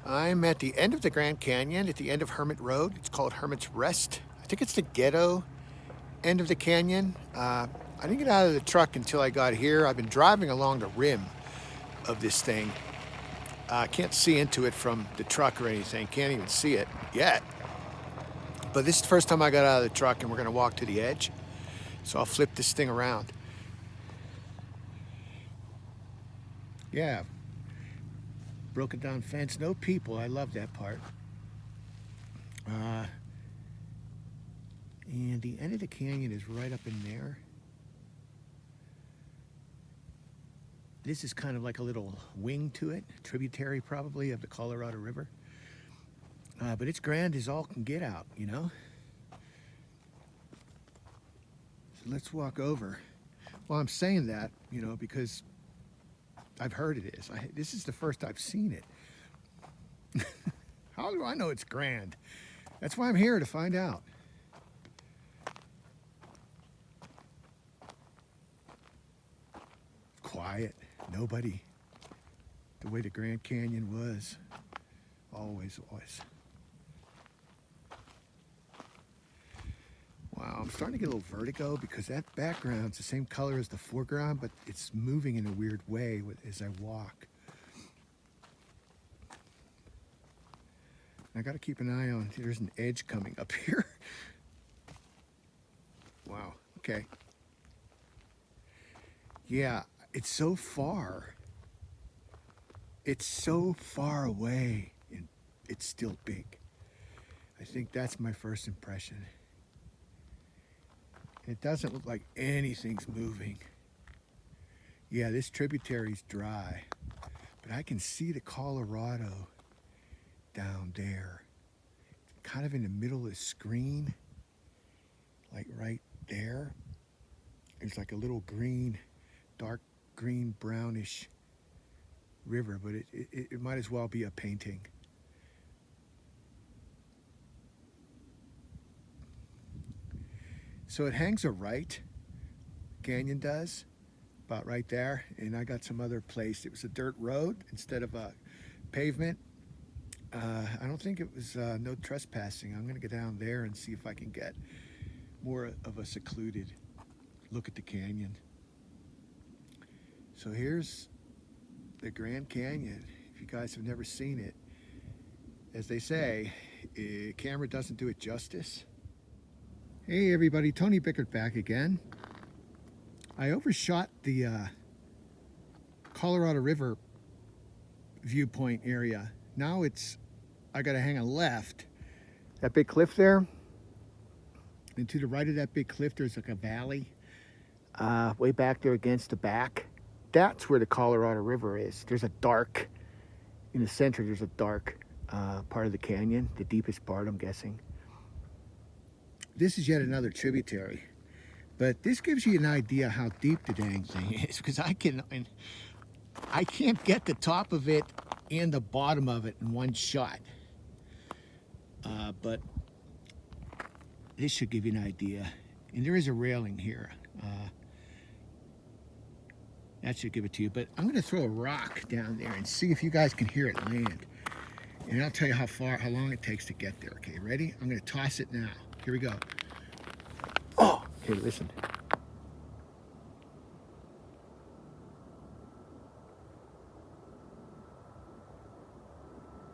I'm at the end of the Grand Canyon, at the end of Hermit Road. It's called Hermits Rest. I think it's the ghetto end of the canyon. I didn't get out of the truck until I got here. I've been driving along the rim of this thing. I can't see into it from the truck or anything. Can't even see it yet. But this is the first time I got out of the truck, and we're going to walk to the edge. So I'll flip this thing around. Yeah, broken down fence, no people. I love that part. And the end of the canyon is right up in there. This is kind of like a little wing to it, tributary probably of the Colorado River. But it's grand as all can get out, you know? So let's walk over. Well, I'm saying that, you know, because I've heard it is. This is the first I've seen it. How do I know it's grand? That's why I'm here, to find out. Quiet, nobody. The way the Grand Canyon was. Always was. Wow, I'm starting to get a little vertigo because that background's the same color as the foreground, but it's moving in a weird way as I walk. I gotta keep an eye on, there's an edge coming up here. Wow, okay. Yeah, it's so far. It's so far away, and it's still big. I think that's my first impression. It doesn't look like anything's moving. Yeah, this tributary's dry, but I can see the Colorado down there. Kind of in the middle of the screen, like right there. There's like a little green, dark green, brownish river, but it might as well be a painting. So it hangs a right, canyon does, about right there, and I got some other place. It was a dirt road instead of a pavement. I don't think it was no trespassing. I'm gonna go down there and see if I can get more of a secluded look at the canyon. So here's the Grand Canyon. If you guys have never seen it, as they say, a camera doesn't do it justice. Hey everybody, Tony Bickert back again. I overshot the Colorado River viewpoint area. Now I gotta hang a left. That big cliff there, and to the right of that big cliff there's like a valley. Way back there against the back. That's where the Colorado River is. There's a dark, in the center there's a dark part of the canyon, the deepest part I'm guessing. This is yet another tributary, but this gives you an idea how deep the dang thing is, because I can't get the top of it and the bottom of it in one shot. But this should give you an idea. And there is a railing here. That should give it to you. But I'm gonna throw a rock down there and see if you guys can hear it land. And I'll tell you how long it takes to get there. Okay, ready? I'm gonna toss it now. Here we go. Oh, okay, listen.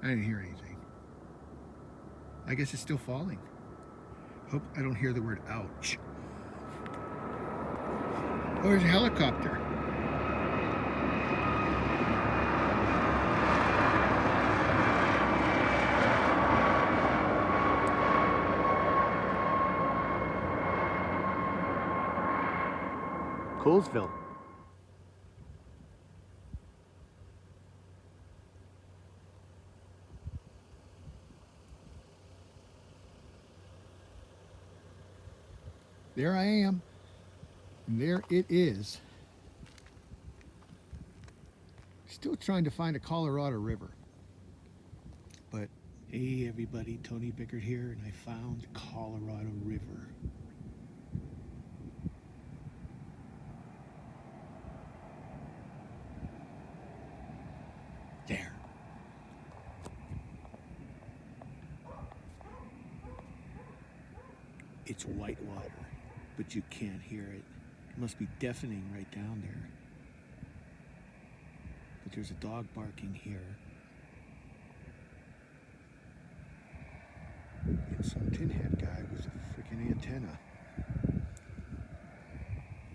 I didn't hear anything. I guess it's still falling. Hope I don't hear the word ouch. Oh, there's a helicopter. Coolsville. There I am. And there it is. Still trying to find a Colorado River. But hey everybody, Tony Bickert here, and I found the Colorado River. There. It's white water, but you can't hear it. It must be deafening right down there. But there's a dog barking here. And some tin hat guy with a freaking antenna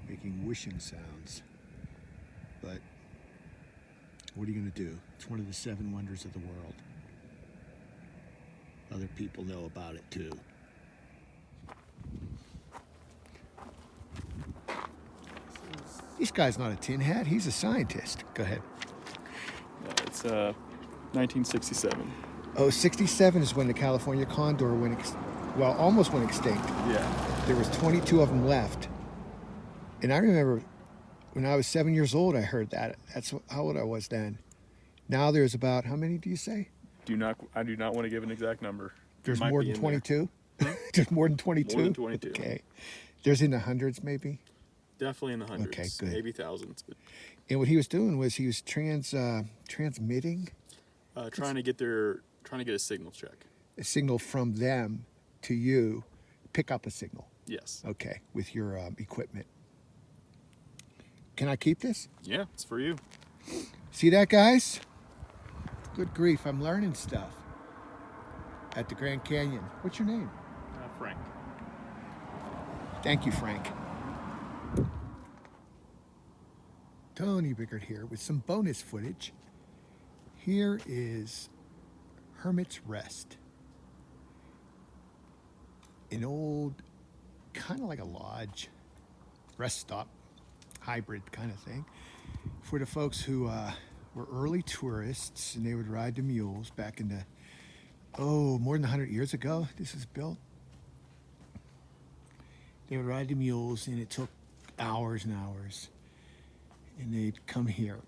making whooshing sounds. But what are you going to do? It's one of the 7 wonders of the world. Other people know about it too. This guy's not a tin hat, he's a scientist. Go ahead. It's 1967. Oh, 67 is when the California Condor almost went extinct. Yeah. There was 22 of them left. And I remember when I was 7 years old, I heard that. That's how old I was then. Now there's about, how many do you say? I do not want to give an exact number. There's more than 22? There's more than 22? More than 22. Okay. There's in the hundreds, maybe? Definitely in the hundreds. Okay, good. Maybe thousands. But and what he was doing was he was transmitting trying to get a signal check. a signal from them to you, pick up a signal. Yes. Okay, with your equipment. Can I keep this? Yeah, it's for you. See that, guys? Good grief, I'm learning stuff at the Grand Canyon. What's your name? Frank. Thank you, Frank. Tony Bickert here with some bonus footage. Here is Hermits Rest. An old, kind of like a lodge, rest stop, hybrid kind of thing, for the folks who were early tourists, and they would ride the mules back in the, more than 100 years ago this was built. They would ride the mules, and it took hours and hours. And they'd come here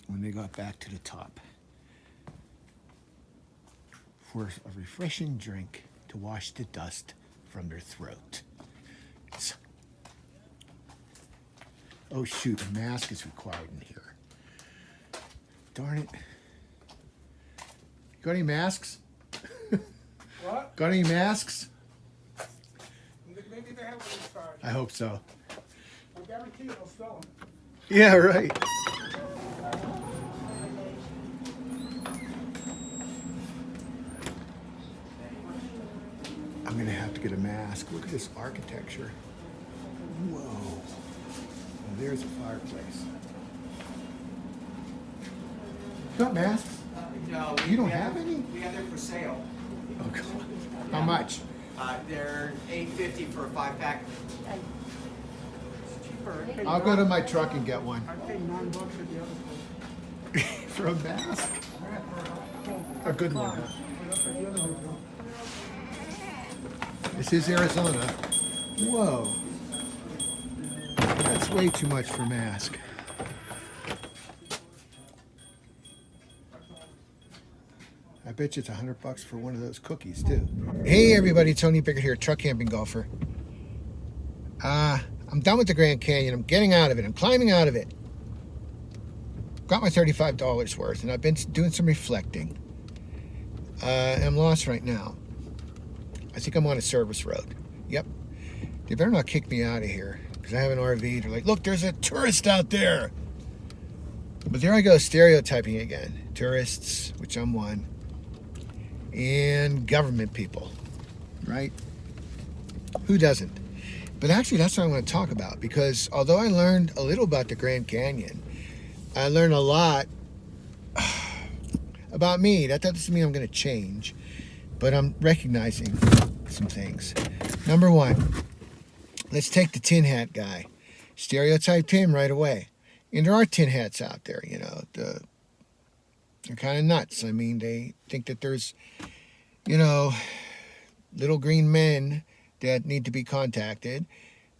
when they got back to the top for a refreshing drink to wash the dust from their throat. Oh shoot, a mask is required in here. Darn it. Got any masks? What? Got any masks? Maybe they have one in charge. I hope so. I guarantee they'll sell them. Yeah, right. I'm gonna have to get a mask. Look at this architecture. Whoa. Oh, there's a fireplace. Got masks? No. You don't have any? We have them for sale. Oh, God. How much? They're $8.50 for a 5-pack. It's cheaper. I'll go to my truck and get one. I paid $9 at the other place. For a mask? A good one, huh? That's at the other hotel. This is Arizona. Whoa. That's way too much for mask. I bet you it's $100 for one of those cookies too. Hey everybody, Tony Bickert here, truck camping golfer. I'm done with the Grand Canyon. I'm getting out of it. I'm climbing out of it. Got my $35 worth, and I've been doing some reflecting. And I'm lost right now. I think I'm on a service road. Yep. They better not kick me out of here, because I have an RV. They're like, look, there's a tourist out there. But there I go, stereotyping again. Tourists, which I'm one, and government people, right? Who doesn't? But actually, that's what I want to talk about, because although I learned a little about the Grand Canyon, I learned a lot about me. That doesn't mean I'm going to change, but I'm recognizing some things. Number one, let's take the tin hat guy. Stereotyped him right away. And there are tin hats out there, you know. They're kind of nuts. I mean, they think that there's, you know, little green men that need to be contacted.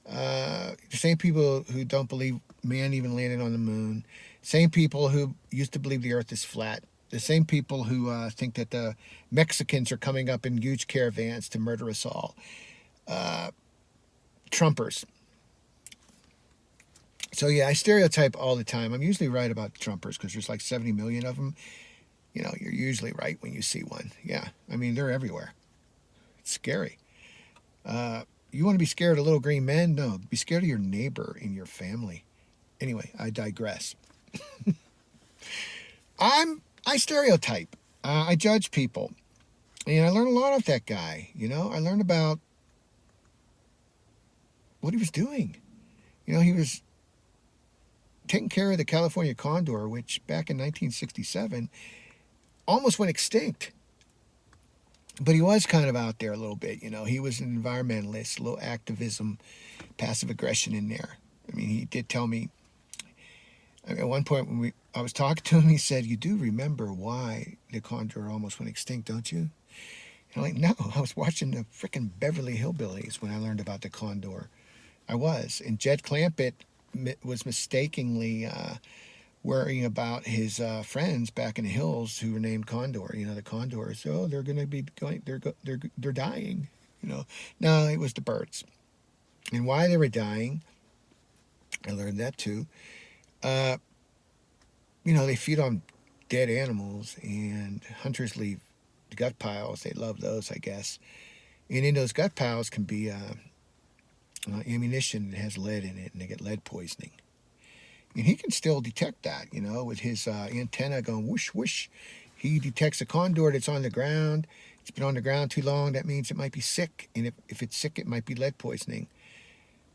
The same people who don't believe man even landed on the moon. Same people who used to believe the earth is flat. The same people who think that the Mexicans are coming up in huge caravans to murder us all. Trumpers. So yeah, I stereotype all the time. I'm usually right about Trumpers because there's like 70 million of them. You know, you're usually right when you see one. Yeah, I mean, they're everywhere. It's scary. You want to be scared of little green men? No, be scared of your neighbor in your family. Anyway, I digress. I stereotype. I judge people. And I learned a lot of that guy. You know, I learned about what he was doing. You know, he was taking care of the California Condor, which back in 1967 almost went extinct. But he was kind of out there a little bit. You know, he was an environmentalist, a little activism, passive aggression in there. I mean, he did tell me, at one point when I was talking to him, he said, "You do remember why the Condor almost went extinct, don't you?" And I'm like, "No, I was watching the frickin' Beverly Hillbillies when I learned about the Condor." I was. And Jed Clampett was mistakenly worrying about his friends back in the hills who were named Condor. You know, the Condors, oh, they're going to be going, they're dying. You know, no, it was the birds. And why they were dying, I learned that too. You know, they feed on dead animals, and hunters leave the gut piles. They love those, I guess. And in those gut piles can be ammunition that has lead in it, and they get lead poisoning. And he can still detect that, you know, with his antenna going whoosh, whoosh. He detects a condor that's on the ground. It's been on the ground too long. That means it might be sick. And if it's sick, it might be lead poisoning.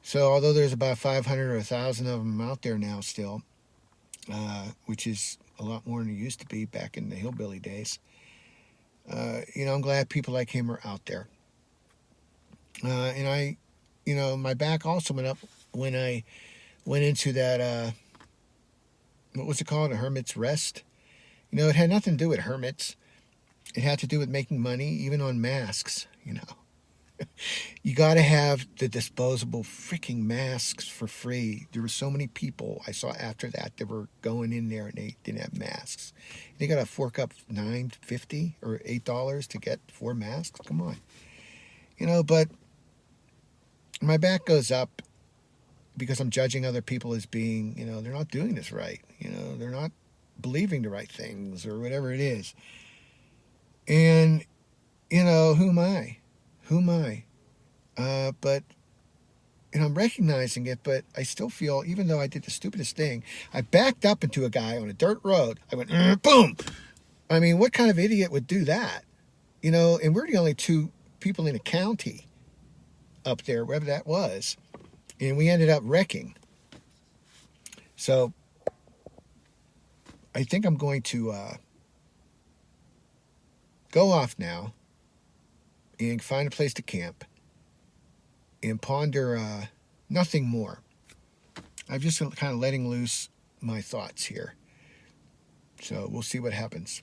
So although there's about 500 or 1,000 of them out there now still, which is a lot more than it used to be back in the hillbilly days, you know, I'm glad people like him are out there. And I, you know, my back also went up when I went into that, what was it called? A Hermits Rest. You know, it had nothing to do with hermits. It had to do with making money, even on masks, you know. You got to have the disposable freaking masks for free. There were so many people I saw after that were going in there and they didn't have masks. They got to fork up $9.50 or $8 to get 4 masks. Come on. You know, but my back goes up because I'm judging other people as being, you know, they're not doing this right. You know, they're not believing the right things or whatever it is. And, you know, who am I? Who am I? But, and I'm recognizing it, but I still feel, even though I did the stupidest thing, I backed up into a guy on a dirt road. I went, boom. I mean, what kind of idiot would do that? You know, and we're the only 2 people in a county up there, wherever that was. And we ended up wrecking. So I think I'm going to go off now and find a place to camp and ponder nothing more. I'm just kind of letting loose my thoughts here. So we'll see what happens.